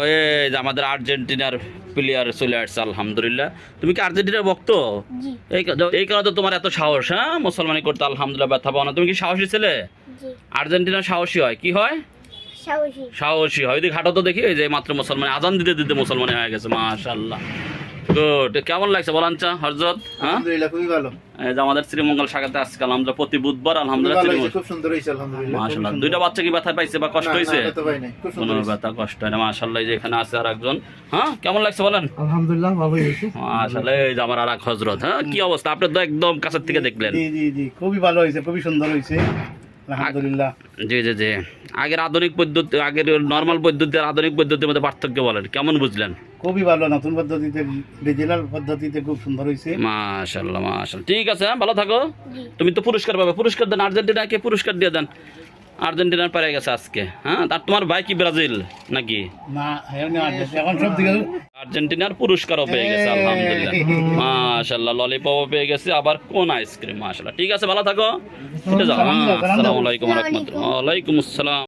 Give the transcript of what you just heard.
এই যে আমাদের আর্জেন্টিনার প্লেয়ার চলে আসছে আলহামদুলিল্লাহ। তুমি কি আর্জেন্টিনার ভক্ত? জি এই কারণে তো তোমার এত সাহস, হ্যাঁ, মুসলমানি করতে আলহামদুলিল্লাহ ব্যথা পাও না। তুমি কি সাহসী ছেলে? জি আর্জেন্টিনা সাহসী হয়, কি হয়? সাহসী সাহসী হয়। ওইদিকে হাঁটো তো দেখি, এই যে মাত্র মুসলমান আজান দিতে দিতে মুসলমান হয়ে গেছে, মাশাআল্লাহ। গুড। কেমন লাগছে বলাঞ্চা হযরত? হ্যাঁ, আলহামদুলিল্লাহ খুবই ভালো। এই যে আমাদের শ্রীমঙ্গল শাখাতে আজকে আমরা প্রতি বুধবার আলহামদুলিল্লাহ ভালো হয়েছে, শ্রীমঙ্গল, খুব সুন্দর হয়েছে আলহামদুলিল্লাহ। মাশাআল্লাহ। দুইটা বাচ্চা কি ব্যথা পাইছে বা কষ্ট হয়েছে? না, তো ভাই নাই, খুব কোনো সুন্দর হয়েছে। ব্যথা কষ্ট হয় না, মাশাআল্লাহ। এই যে এখানে আছে আর একজন, হ্যাঁ, কেমন লাগছে বলেন? আলহামদুলিল্লাহ ভালো হয়েছে। মাশাআল্লাহ। এই যে আমার আর এক হযরত, হ্যাঁ, কি অবস্থা? আপনি তো একদম কাছের থেকে দেখলেন। জি জি জি, খুবই ভালো হয়েছে, খুবই সুন্দর হয়েছে আলহামদুলিল্লাহ। জি জি জি। আগের আধুনিক পদ্ধতি, আগের নর্মাল পদ্ধতি আর আধুনিক পদ্ধতির মধ্যে পার্থক্য বলেন, কেমন বুঝলেন? খুবই ভালো, নতুন পদ্ধতিতে, ডিজিটাল পদ্ধতিতে খুব সুন্দর হয়েছে। মাশাআল্লাহ মাশাআল্লাহ। ঠিক আছে, হ্যাঁ, ভালো থাকো। জি তুমি তো পুরস্কার পাবে, পুরস্কার দেন আর্জেন্টিনাকে, পুরস্কার দিয়ে দেন। আর্জেন্টিনার পেরে গেছে আজকে, হ্যাঁ। আর তোমার ভাই কি ব্রাজিল নাকি? না এখন সব দিকে আর্জেন্টিনার পুরস্কারও পেয়ে গেছে আলহামদুলিল্লাহ, মাশাআল্লাহ। ললিপপও পেয়ে গেছে, আবার কোন আইসক্রিম, মাশাআল্লাহ। ঠিক আছে, ভালো থাকো। উঠে যাও। হ্যাঁ, আসসালামু আলাইকুম ওয়া রাহমাতুল্লাহ। ওয়া আলাইকুম আসসালাম।